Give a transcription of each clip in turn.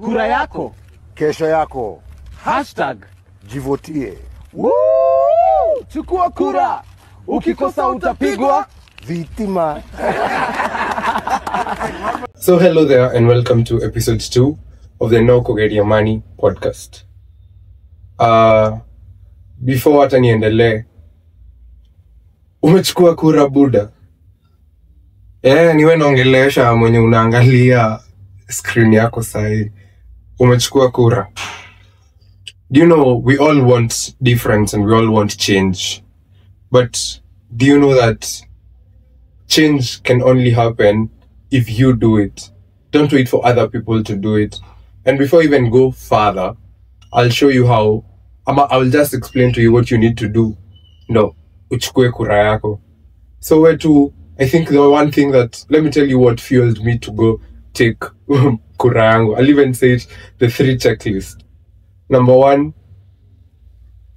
Kura yako. Kesho yako. #Jivotie. Woo! Chukua kura. Ukikosa utapigwa. Vitima. So hello there and welcome to episode 2 of the No Kugeria Money podcast. Before hata niendelee, umechukua kura buda? Niwe naongelesha mwenye unaangalia screen yako sahi. Umechukua kura. Do you know we all want difference and we all want change. But do you know that change can only happen if you do it? Don't wait for other people to do it. And before I even go further, I'll show you how. I'll just explain to you what you need to do. No, uchukue kura yako. So where to? I think the one thing that, let me tell you what fueled me to go take kura yangu. I'll even say it, the 3 checklist. Number 1,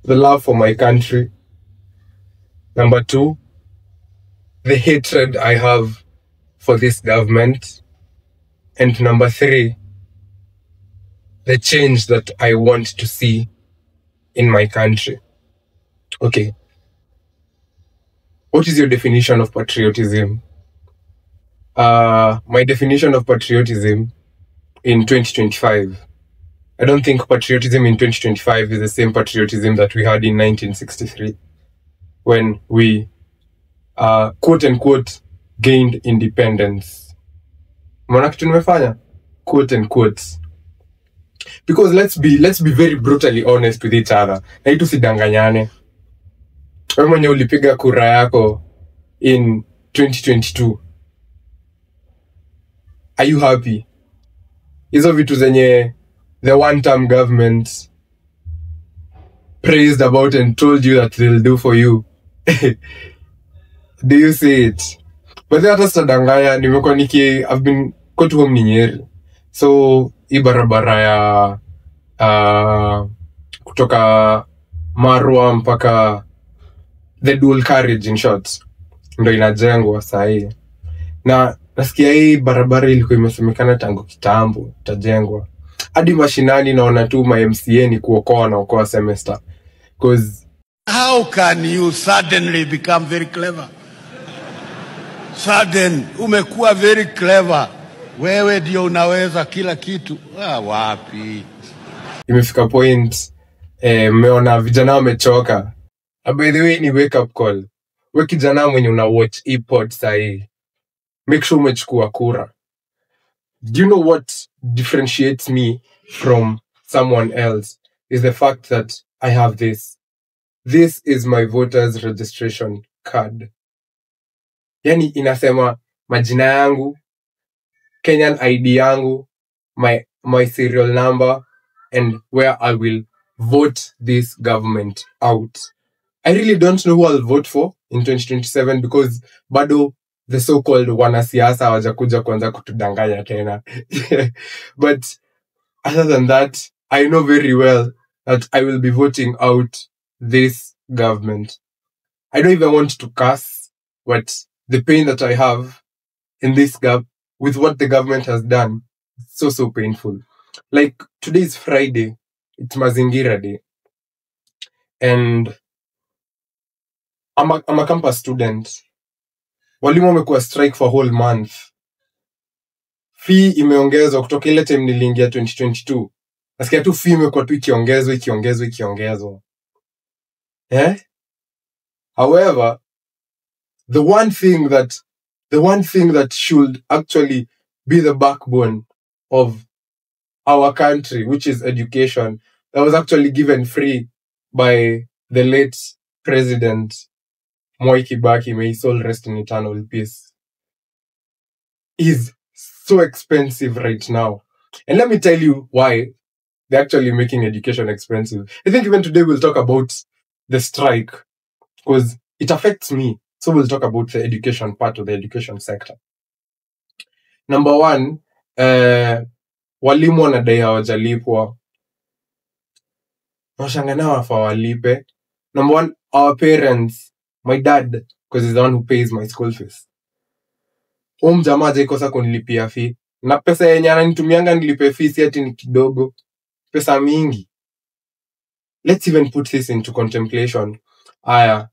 the love for my country. Number 2, the hatred I have for this government. And number 3, the change that I want to see in my country. Okay. What is your definition of patriotism? My definition of patriotism in 2025. I don't think patriotism in 2025 is the same patriotism that we had in 1963 when we, quote unquote, gained independence. Mwana kitu nimefanya? Quote unquote. Because let's be very brutally honest with each other. Na itu sidanganyane. Wewe mwenye ulipiga kura yako in 2022. Are you happy? Hizo vitu zenye the one-term government praised about and told you that they'll do for you. Do you see it? But the other sadangaya, I've been go to home ni Nyeri. So, hii barabara ya kutoka Marwa mpaka the dual carriage in short ndo inajengwa sahi. Na nasikia hii barabara ilikuwa imesemekana tangu kitambo itajengwa. Hadi mashinani naona tu ma MCA ni kuokoa semester. Because how can you suddenly become very clever? Umekuwa very clever. Wewe ndio unaweza kila kitu. Wapi? Imefika point meona vijana wamechoka. By the way, ni wake up call. Wewe kijana mwenye una watch e-pod sahi, make sure umechukua kura. Do you know what differentiates me from someone else? Is the fact that I have this. This is my voters registration card. Yani inasema majina yangu, Kenyan ID yangu, my serial number, and where I will vote this government out. I really don't know who I'll vote for in 2027 because bado the so-called wanasiasa hawajakuja kuanza kutudanganya tena. But other than that, I know very well that I will be voting out this government. I don't even want to curse, but the pain that I have in this gap with what the government has done, so painful. Like, today is Friday. It's Mazingira Day. And I'm a campus student. Walimu wamekuwa strike for a whole month. Fee imeongezwa kutoka ile time niliingia 2022. Nasikia tu fee imekuwa tu ikiongezwa. However, the one thing that should actually be the backbone of our country, which is education, that was actually given free by the late President Mwai Kibaki, may his soul rest in eternal peace, is so expensive right now. And let me tell you why they're actually making education expensive. I think even today we'll talk about the strike because it affects me. So we'll talk about the education part of the education sector. Number 1, walimu wanadai hawajalipwa. Washangana wafa walipe. Number 1, our parents, my dad, because he's the one who pays my school fees. Jamaa hajaikosa kunilipia fee. Na pesa yenye ananitumianga nilipe fees ati ni kidogo. Pesa mingi. Let's even put this into contemplation. Aya,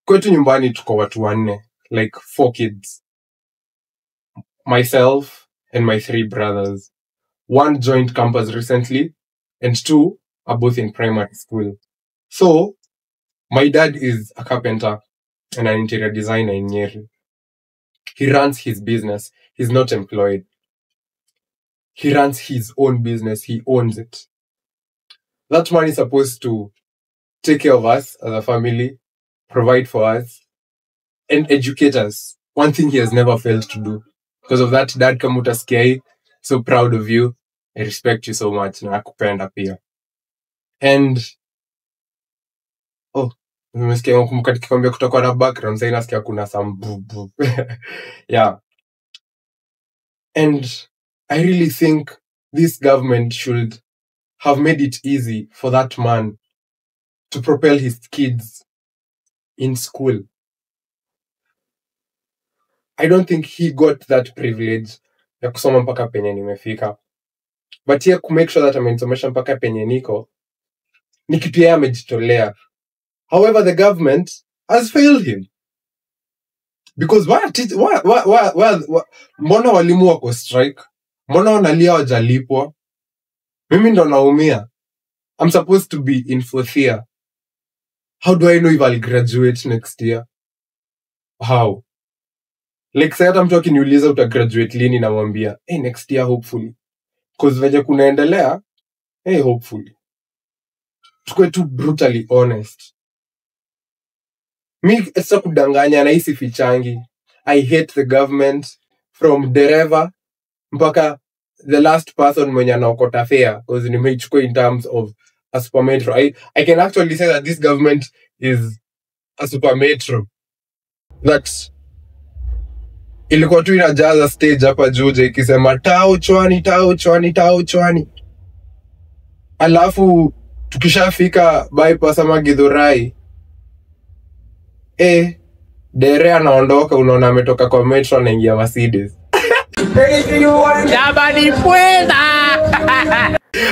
kwetu nyumbani tuko watu 4, like 4 kids. Myself and my 3 brothers. 1 joined campus recently, and 2 are both in primary school. So, my dad is a carpenter and an interior designer in Nyeri. He runs his business. He's not employed. He runs his own business. He owns it. That man is supposed to take care of us as a family, provide for us, and educate us. One thing he has never failed to do. Because of that, Dad, kama utasikia hii, so proud of you. I respect you so much. Na nakupenda pia. And nimesikia kumbuka nikikwambia kutoka na background, sasa nasikia kuna some boo. Yeah. And I really think this government should have made it easy for that man to propel his kids in school. I don't think he got that privilege ya kusoma mpaka penye nimefika. But here to make sure that amenisomesha mpaka penye niko, ni kitu yeye amejitolea. However, the government has failed him. Because mbona walimu wako strike? Mbona wanalia wajalipwa? Mimi ndo naumia. I'm supposed to be in 4th year. How do I know if I'll graduate next year? How? Like, say hata mtu akiniuliza utagraduate lini, namwambia, next year hopefully. Because venye kunaendelea, hopefully. Tukwe tu brutally honest. Mi sasa kudanganya na hisi fichangi. I hate the government from dereva mpaka the last person mwenye anaokota fare, because nimeichukua in terms of a super metro. I can actually say that this government is a super metro. That ilikuwa tu inajaza stage hapa Juja ikisema tao chwani. Alafu tukishafika bypass ama Githurai, dere anaondoka, unaona ametoka kwa metro anaingia Mercedes. Jamani pwenda.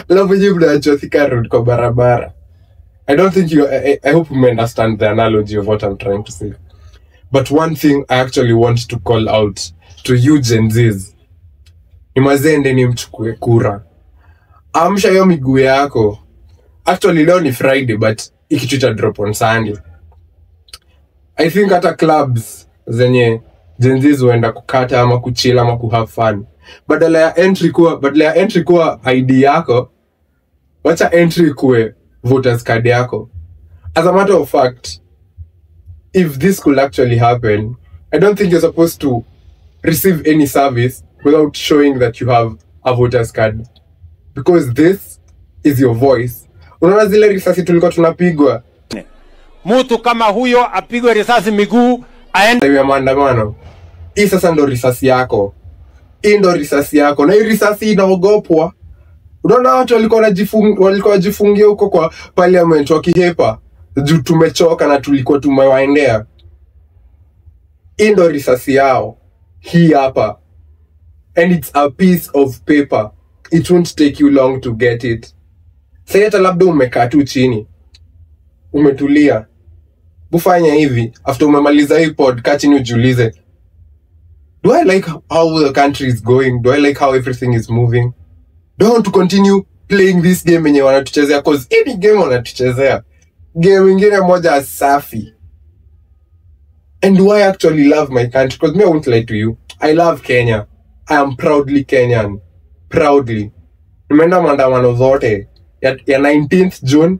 Alafu jibu mnaachwa Thika Road kwa barabara. I hope you understand the analogy of what I'm trying to say. But one thing I actually want to call out to you Gen Zs. Ni mazende ni mchukue kura. Amsha hiyo miguu yako. Actually leo ni Friday, but ikichuta drop on Sunday. I think hata clubs zenye Gen Zs huenda kukata ama kuchila ama kuhave fun. Badala ya entry kuwa ID yako, wacha entry kuwe voters card yako. As a matter of fact, if this could actually happen, I don't think you're supposed to receive any service without showing that you have a voters card. Because this is your voice. Unaona zile risasi tulikuwa tunapigwa? Mtu kama huyo apigwe risasi miguu aende ya maandamano. Hii sasa ndo risasi yako. Hii ndo risasi yako. Na hii risasi inaogopwa. Unaona watu walikuwa wajifungia huko kwa parliament wakihepa. Juu tumechoka na tulikuwa tumewaendea. Hii ndo risasi yao. Hii hapa. And it's a piece of paper. It won't take you long to get it. Sasa hata labda umekaa tu chini. Umetulia. Bufanya hivi. After umemaliza hii podcast chini ujiulize. Do I like how the country is going? Do I like how everything is moving? Do I want to continue playing this game yenye wanatuchezea? Cause any game wanatuchezea. Game ingine moja safi. And do I actually love my country? Because me, I won't lie to you. I love Kenya. I am proudly Kenyan. Proudly. Nimeenda maandamano zote. Ya 19th June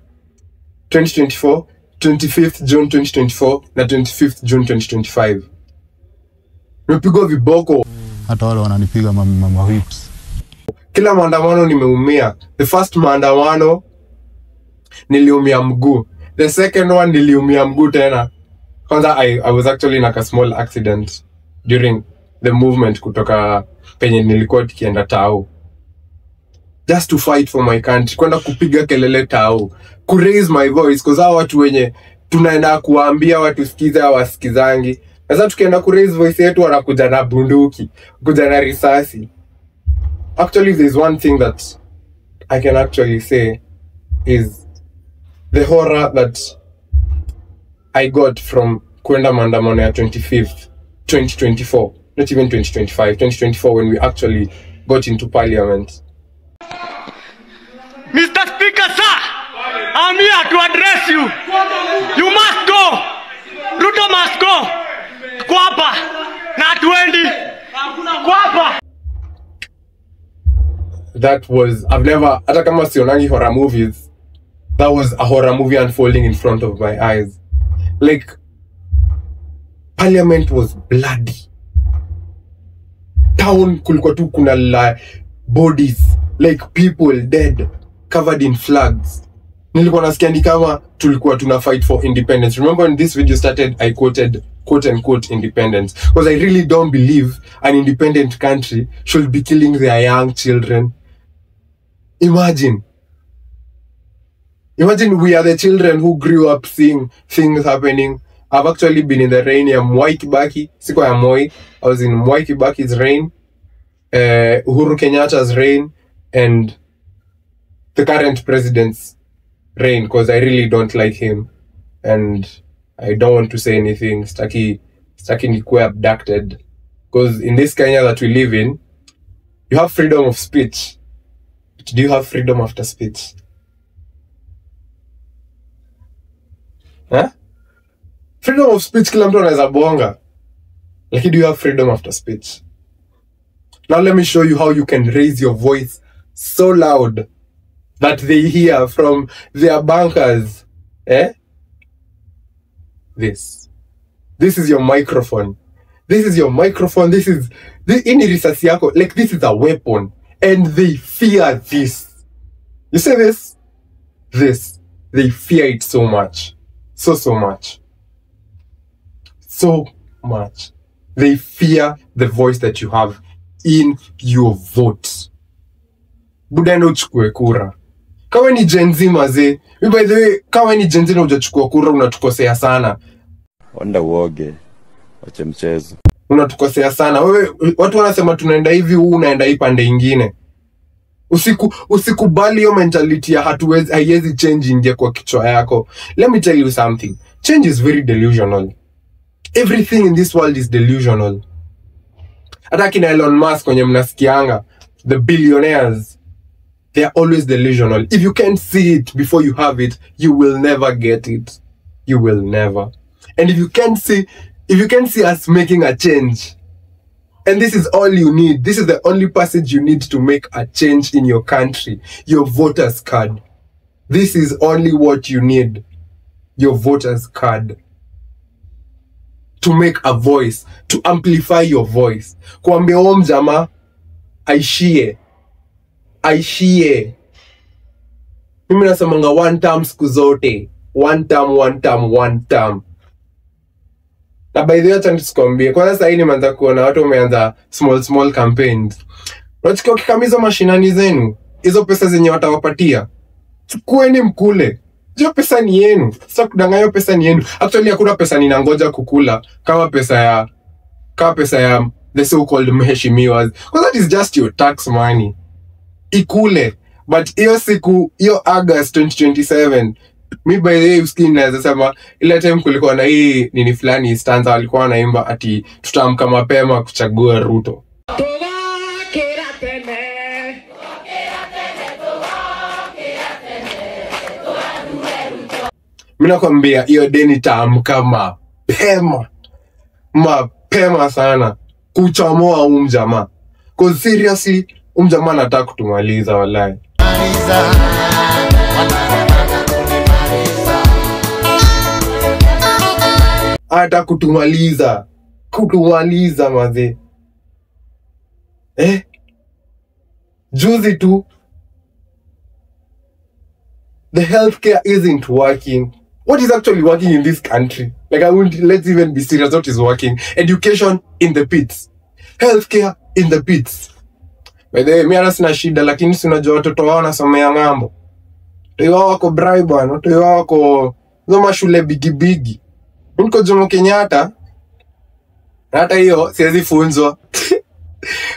2024, 25th June 2024, na 25th June 2025. Nimepigwa viboko. Hata wale wananipiga mama whips. Kila maandamano nimeumia. The first maandamano niliumia mguu. The second one niliumia mguu tena. Kwanza I was actually in a small accident during the movement kutoka penye nilikuwa tukienda Tao. Just to fight for my country. Kwenda kupiga kelele Tao. Ku raise my voice. Cause hao watu wenye tunaenda kuambia watu sikiza hawasikizangi. Sasa tukienda ku raise voice yetu wanakuja na bunduki. Kuja na risasi. Actually, there's one thing that I can actually say is the horror that I got from Kwenda Maandamano ya 25th, 2024. Not even 2025, 2024 when we actually got into parliament. Mr. Speaker, sir, I'm here to address you. You must go. Ruto must go. Kwapa, not Wendy. Kwapa. That was, I've never, hata kama sionangi horror movies, that was a horror movie unfolding in front of my eyes. Like, parliament was bloody. Town kulikuwa tu kuna bodies, like people dead, covered in flags. Nilikuwa nasikia ni kama tulikuwa tuna fight for independence. Remember when this video started, I quoted quote-unquote independence. Because I really don't believe an independent country should be killing their young children. Imagine we are the children who grew up seeing things happening. I've actually been in the reign ya Mwai Kibaki. Siko ya Moi. I was in Mwai Kibaki's reign, Uhuru Kenyatta's reign, and the current president's reign, because I really don't like him. And I don't want to say anything. Staki nikuwe abducted. Because in this Kenya that we live in, you have freedom of speech. Do you have freedom after speech? Huh? Freedom of speech, kila mtu anaweza bonga. Like, do you have freedom after speech? Now let me show you how you can raise your voice so loud that they hear from their bankers. This is your microphone. This is your microphone. This is risasi yako. Like, this is a weapon. And they fear this. You see this? This. They fear it so much. So much. So much. They fear the voice that you have in your vote. Buda ndo uchukue kura. Kama ni Gen Z maze, by the way, kama ni Gen Z na hujachukua kura unatukosea sana. Onda uoge. Wache mchezo. Unatukosea sana. Wewe watu wanasema tunaenda hivi, huu unaenda hii pande ingine. Usikubali hiyo mentality ya haiwezi change ingia kwa kichwa yako. Let me tell you something. Change is very delusional. Everything in this world is delusional. Hata kina Elon Musk kwenye mnasikianga, the billionaires, they are always delusional. If you can't see it before you have it, you will never get it. You will never. And if you can't see us making a change, and this is all you need, this is the only passage you need to make a change in your country, your voter's card. This is only what you need, your voter's card. To make a voice, to amplify your voice. Kuambia mjama, aishie. Mimi nasemanga one term siku zote. One term. Na by the way, acha nisikwambie, kwanza sasa hivi nimeanza kuona watu wameanza small campaigns. Unachukua kikamizo mashinani zenu, hizo pesa zenye watawapatia, chukueni mkule. Hiyo pesa ni yenu. Sasa kudanganya hiyo pesa ni yenu. Actually hakuna pesa ninangoja kukula kama pesa ya the so-called mheshimiwas. Because that is just your tax money. Ikule. But hiyo August 2027, mi by the way uskini naweza sema, ile time kulikuwa na hii nini fulani stanza walikuwa wanaimba ati tutaamka mapema kuchagua Ruto. Mimi nakwambia hiyo deni taamka mapema sana kuchomoa umjamaa. Cause seriously umjamaa anataka kutumaliza walai. Ata kutumaliza maze. Juzi tu the healthcare isn't working. What is actually working in this country? Like, let's even be serious. What is working? Education in the pits. Healthcare in the pits. By the way, mimi ana sina shida, lakini si unajua watoto wao wanasomea ngambo. Watoto wao wako Brighton, watoto wao wako zoma shule bigi. Niko Jomo Kenyatta. Hata hiyo siwezi funzwa.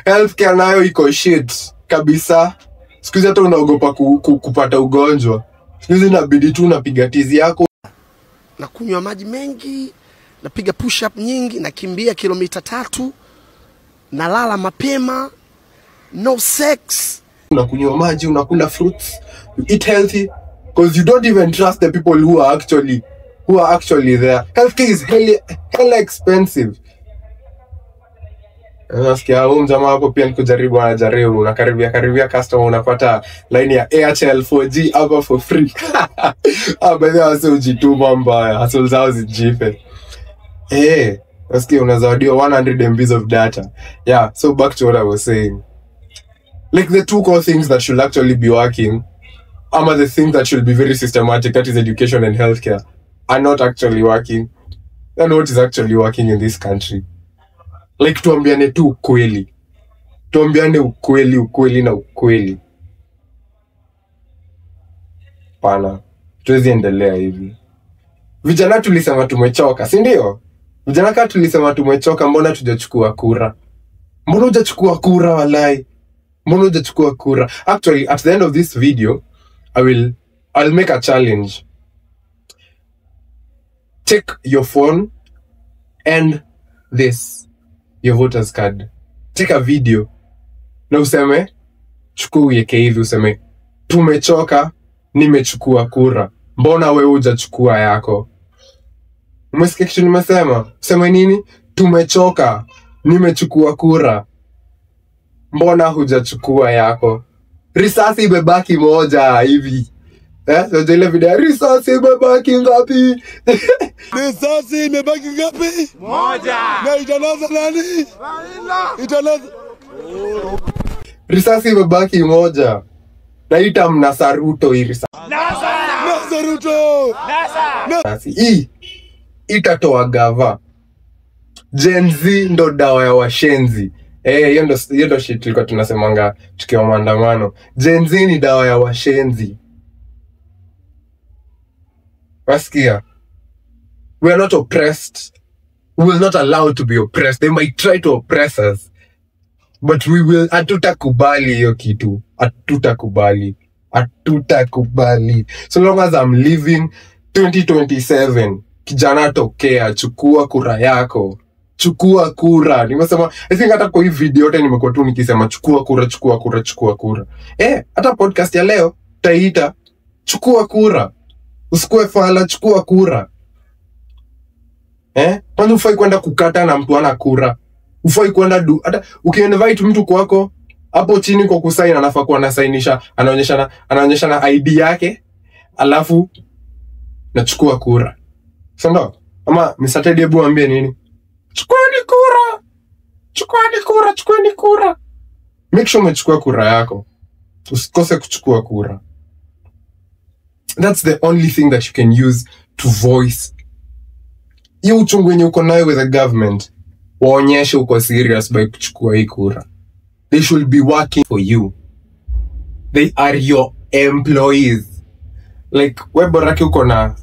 Healthcare nayo iko shit. kabisa. Siku hizi hata unaogopa kupata ugonjwa. Siku hizi inabidi tu unapiga tizi yako. Na kunywa maji mengi, napiga push up nyingi, nakimbia kilomita 3, nalala mapema, no sex. Unakunywa maji, unakula fruits, you eat healthy, because you don't even trust the people who are actually there. Healthcare is hella expensive. Nasikia jamaa hapo pia nikujaribu anajaribu, unakaribia customer unapata line ya Airtel 4G hapa for free. Baadhi wase ujituma mbaya, hustle zao zijipe. Nasikia unazawadiwa 100 MB of data. Yeah, so back to what I was saying. Like the two core things that should actually be working, the things that should be very systematic, that is education and healthcare, are not actually working. And what is actually working in this country? Like tuambiane tu ukweli. Tuambiane ukweli na ukweli. Pana. Tuwezi endelea hivi. Vijana tulisema tumechoka, si ndio? Vijana kama tulisema tumechoka, mbona tujachukua kura? Mbona hujachukua kura walai? Mbona hujachukua kura? Actually, at the end of this video, I'll make a challenge. Take your phone and your voter's card. Take a video. Na useme, chukua uweke hivi useme, tumechoka, nimechukua kura. Mbona wewe hujachukua yako? Umesikia kitu nimesema? Useme nini? Tumechoka, nimechukua kura. Mbona hujachukua yako? Risasi imebaki moja hivi. So ile video, risasi imebaki ngapi? Risasi imebaki ngapi? Moja. Na itanaza nani? Itanaza. Risasi imebaki moja. Naita Mnasaruto hii risasi. Nasaruto. Hii itatoa gava. Gen Z ndo dawa ya washenzi. Hiyo ndo shit tulikuwa tunasemanga tukiwa maandamano. Gen Z ni dawa ya washenzi. Wasikia? We are not oppressed. We will not allow to be oppressed. They might try to oppress us. But we will, hatutakubali hiyo kitu. Hatutakubali. So long as I'm living 2027, kijana tokea, chukua kura yako. Chukua kura. Nimesema, I think hata kwa hii video yote nimekuwa tu nikisema chukua kura. Hata podcast ya leo, taita, chukua kura. Usikue fala, chukua kura. Kwanza ufai kwenda kukata na mtu ana kura. Ufai kwenda hata ukiinvite mtu kwako, hapo chini kwa kusign anafaa kuwa anasainisha, anaonyesha na ID yake, alafu nachukua kura. Sasa ama Mr. Teddy hebu ambie nini? Chukueni kura. Make sure umechukua kura yako. Usikose kuchukua kura. That's the only thing that you can use to voice. Hiyo uchungu yenye uko nayo with the government, waonyeshe uko serious by kuchukua hii kura. They should be working for you. They are your employees. Like, weboraki uko na,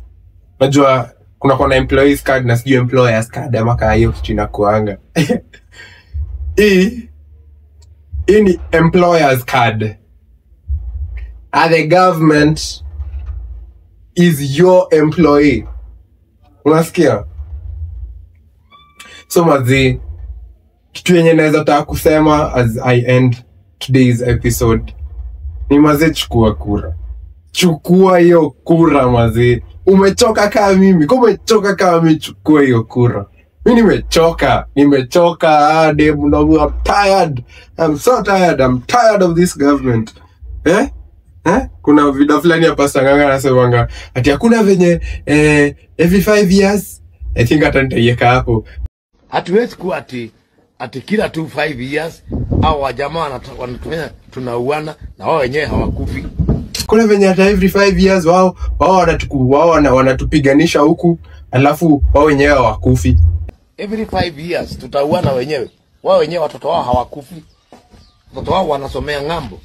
najua, kuna employees card na siju employers card, ama kaa hiyo kitu inakuanga. Hii ni employers card. The government is your employee. Unasikia? So mazi, kitu yenye naweza taka kusema as I end today's episode, ni mazi chukua kura. Chukua hiyo kura mazi. Umechoka kama mimi. Kama umechoka kama mimi, chukua hiyo kura. Mimi nimechoka. I'm tired. I'm so tired. I'm tired of this government. Kuna video fulani hapa Sanganga anasemanga ati hakuna venye every 5 years. I think hata nitaiweka hapo. Hatuwezi kuwa ati kila 5 years au wajamaa wanatumia tunauana na wao wenyewe hawakufi. Kuna venye hata every 5 years wao wanatupiganisha huku, alafu wao wenyewe hawakufi. Every 5 years tutauana wenyewe. Wao wenyewe watoto wao hawakufi. Watoto wao wanasomea ngambo.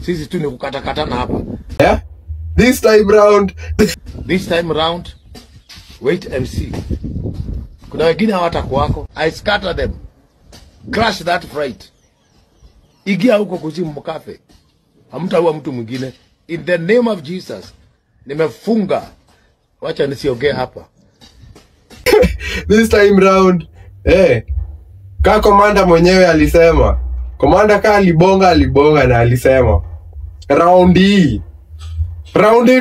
Sisi tu ni kukatakatana hapa. This time round, wait and see. Kuna wengine hawatakuwako. I scatter them. Crush that fright. Ingia huko kuzimu mkafe. Hamtaua mtu mwingine. In the name of Jesus. Nimefunga. Wacha nisiongee hapa. This time round, ka komanda mwenyewe alisema. Komanda ka alibonga na alisema. Round hii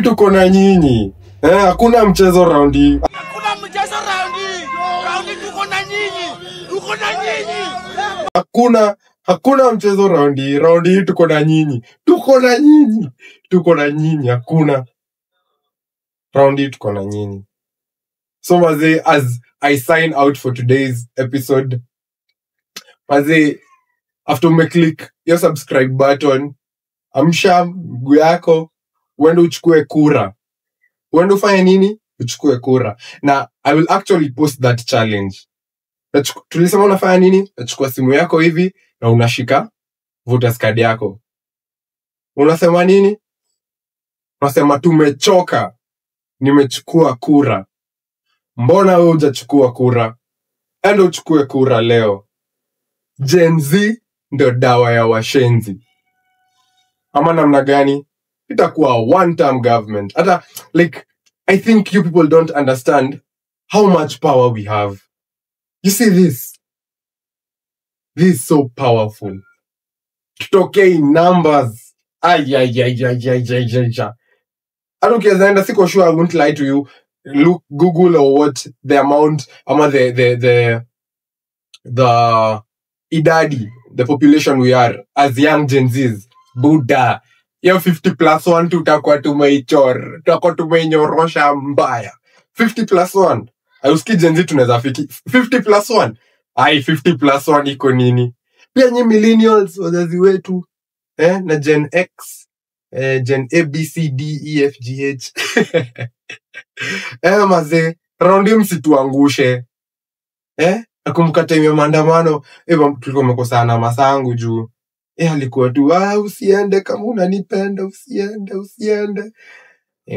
tuko na nyinyi. Hakuna mchezo round hii. Hakuna mchezo round hii. Round hii tuko na nyinyi. Tuko na nyinyi. Hakuna mchezo round hii. Round hii tuko na nyinyi. Tuko na nyinyi. Hakuna. Round hii tuko na nyinyi. So mazee, as I sign out for today's episode, mazee, after umeclick your subscribe button, amsha mguu yako, uende uchukue kura. Uende ufanye nini? Uchukue kura. Na I will actually post that challenge. Tulisema unafanya nini? Unachukua simu yako hivi na unashika voters card yako. Unasema nini? Unasema tumechoka. Nimechukua kura. Mbona wewe hujachukua kura? Enda uchukue kura leo. Gen Z ndio dawa ya washenzi. Ama namna gani? Itakuwa one-term government. Hata, like, I think you people don't understand how much power we have. You see this? This is so powerful. Tutokei numbers. Ay. I don't care, siko sure, I won't lie to you. Look, Google or what the amount, ama the idadi, the population we are as young Gen Zs. Buddha. Yo 50+1 tutakuwa tumeichor. Tutakuwa tumeinyorosha mbaya. 50+1. Ayuski Gen Z tunaweza fiki. 50+1. Ai, 50+1 iko nini? Pia nyi millennials, wazazi wetu. Na Gen X. Gen A, B, C, D, E, F, G, H. Maze, raundi msituangushe. Nakumbuka time ya maandamano, tulikuwa mekosana masangu juu. Alikuwa tu, usiende kama unanipenda, usiende.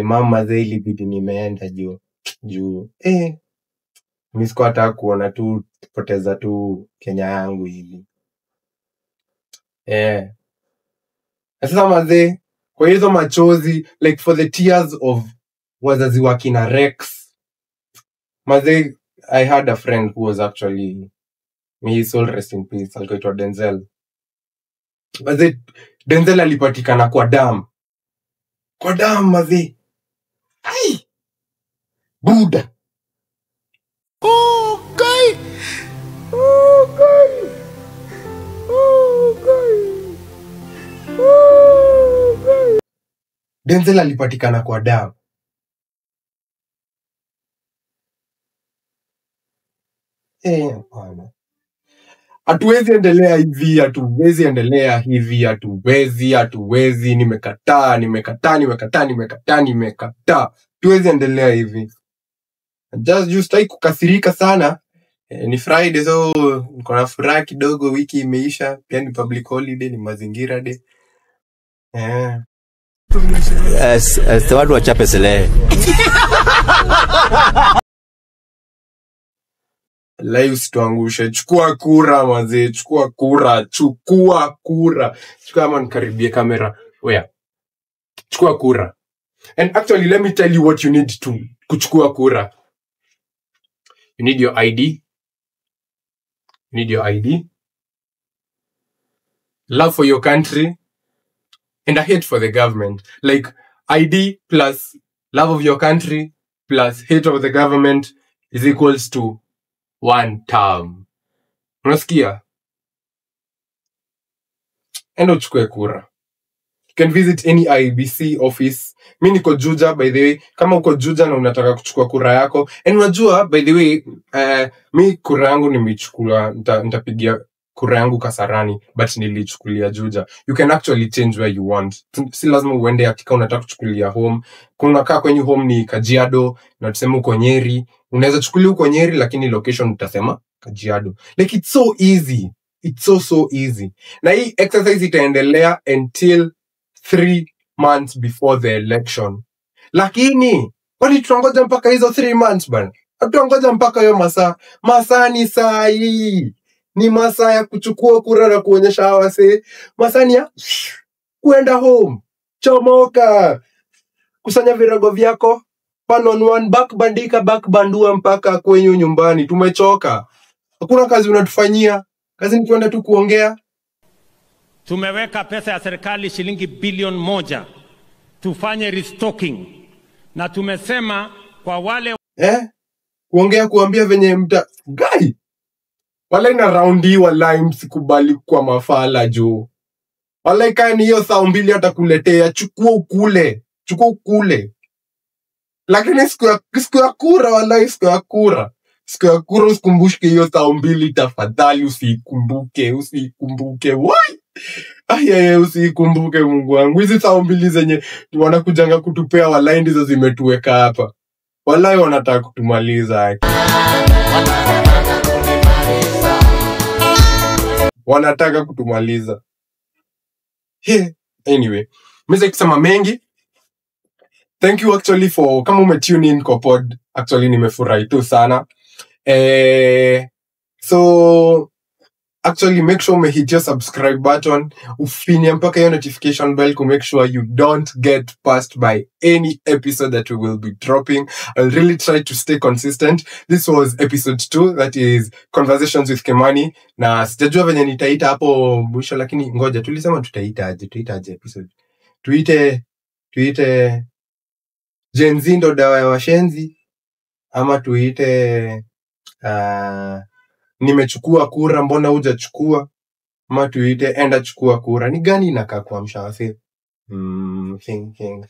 Mama ze ilibidi nimeenda juu. Mimi sikuwa nataka kuona tu poteza tu Kenya yangu hivi. Sasa maze, kwa hizo machozi, like for the tears of wazazi wakina Rex. Maze, I had a friend who was actually, may his soul rest in peace, alikuwa Denzel. Maze, Denzel alipatikana kwa dam. Kwa dam, maze. Ai! Buddha. Okay. Denzel alipatikana kwa dam. Hapana. Hatuwezi endelea hivi, hatuwezi, nimekataa. Hatuwezi endelea hivi. Just like kukasirika sana. Ni Friday, so niko na furaha kidogo, wiki imeisha, pia ni public holiday, ni mazingira day. Watu wachape sele. Live tuangushe. Chukua kura mazee, chukua kura. Chukua kama nikaribie kamera. Oya. Chukua kura. And actually, let me tell you what you need to kuchukua kura. You need your ID. Love for your country. And a hate for the government. Like, ID plus love of your country plus hate of the government is equals to 1 term. Unasikia? Endo uchukue kura. You can visit any IEBC office. Mi niko Juja, by the way. Kama uko Juja na unataka kuchukua kura yako. And unajua, by the way, mi kura yangu nimeichukua, nitapigia kura yangu Kasarani, but nilichukulia Juja. You can actually change where you want. Si lazima uende atika unataka kuchukulia home. Kuna kaa kwenye home ni Kajiado, na tuseme uko Nyeri. Unaweza chukulia uko Nyeri, lakini location utasema Kajiado. Like, it's so easy. It's so easy. Na hii exercise itaendelea until 3 months before the election. Lakini, kwani tutangoja mpaka hizo 3 months bana? Tutangoja mpaka hiyo masaa ni saa hii. Ni masaa ya kuchukua kura na kuonyesha hawase. Masaa ni ya kuenda home. Chomoka. Kusanya virago vyako. Pan on one, back bandua mpaka kwenyu nyumbani. Tumechoka. Hakuna kazi unatufanyia. Kazi ni kuenda tu kuongea. Tumeweka pesa ya serikali shilingi bilioni 1 tufanye restocking, na tumesema kwa wale kuongea kuambia venye guy wala ina raundi wala msikubali kwa mafala juu wala kani hiyo saa 2 atakuletea chukua ukule lakini siku ya kura wala siku ya kura usikumbuke hiyo saa 2 tafadhali usikumbuke why usikumbuke Mungu wangu. Hizi saa 2 zenye wanakujanga kutupea wala ndizo zimetuweka hapa. Wala wanataka kutumaliza. Wanataka kutumaliza. Anyway, mimi kusema mengi. Thank you actually for kama umetune in kwa pod. Actually nimefurahi tu sana. So actually make sure you hit your subscribe button, ufinye mpaka your notification bell to make sure you don't get passed by any episode that we will be dropping. I'll really try to stay consistent. This was episode 2, that is Conversations with Kimani. Na sijajua venye nitaita hapo mwisho, lakini ngoja tulisema tutaita aje episode. Tuite Gen Z ndo dawa ya washenzi, ama tuite nimechukua kura mbona hujachukua, ama tuite enda chukua kura. Ni gani inakaa kwa mshawasi? Thinking.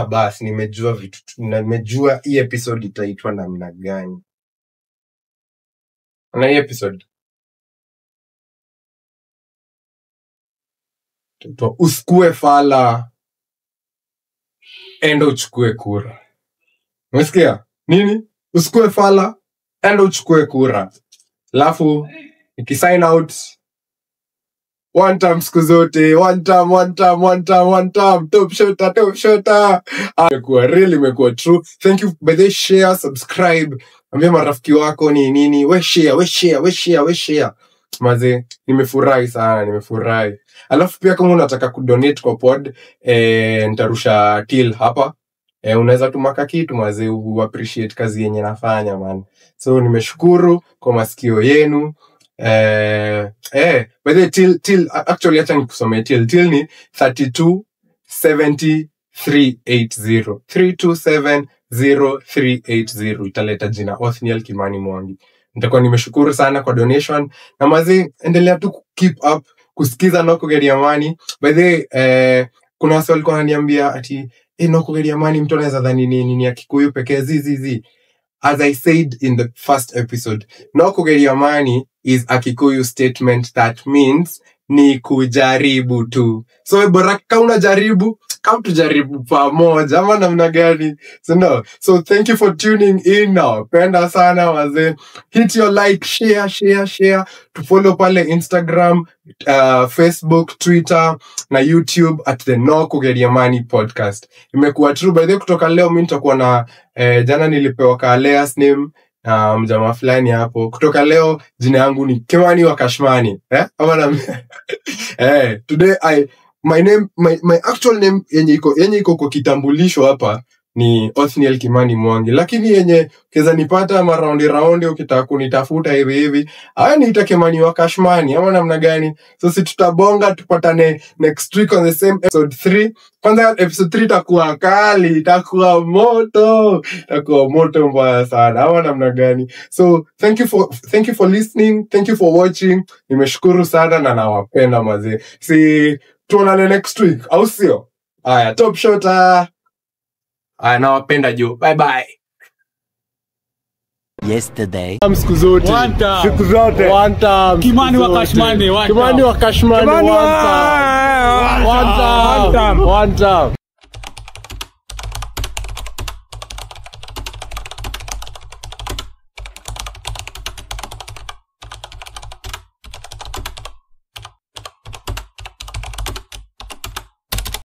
Basi nimejua vitu. Nimejua hii episode itaitwa namna gani. Na hii episode usikue fala, enda uchukue kura. Umesikia? Nini? Usikue fala, enda uchukue kura. Alafu nikisign out one time siku zote, one time, top shota. Imekuwa true. Thank you. By the share, subscribe, ambia marafiki wako ni nini, we share. Maze, nimefurahi sana, Alafu pia kama unataka kudonate kwa pod, nitarusha till hapa. Unaweza tumaka kitu maze, appreciate kazi yenye nafanya man. So nimeshukuru kwa masikio yenu. By the till actually acha nikusomee till ni 3270380 3270380. Italeta jina Othniel Kimani Mwangi. Nitakuwa nimeshukuru sana kwa donation, na maze endelea tu keep up kusikiza Noko Gediamani. By the kuna watu walikuwa wananiambia ati Noko Gediamani mtu anaweza dhani nini ya Kikuyu pekee zizi. As I said in the first episode, Noko Gediamani is a Kikuyu statement that means ni kujaribu tu. So bora kama unajaribu, kama tujaribu pamoja ama namna gani? So thank you for tuning in now. Penda sana wazee. Hit your like, share. To follow pale Instagram, Facebook, Twitter na YouTube at the Noko Gediamani podcast. Imekuwa true by the way, kutoka leo mimi nitakuwa na jana nilipewa ka alias name mjamaa fulani hapo. Kutoka leo jina yangu ni Kimani wa Kashmani. Today my actual name yenye iko kwa kitambulisho hapa ni Othniel Kimani Mwangi, lakini yenye keza nipata maraundi ukitaka kunitafuta hivi niita Kimani wa Kashmani ama namna gani. So si tutabonga, tupatane next week on the same episode 3. Kwanza episode 3 itakuwa kali, itakuwa moto mbaya sana ama namna gani. So thank you for listening, thank you for watching. Nimeshukuru sana na nawapenda mazee. Si tuonane next week au sio? Haya, top shota. Nawapenda juu. Bye. Yesterday. Siku zote. One time. Kimani wa Kashmani, One time.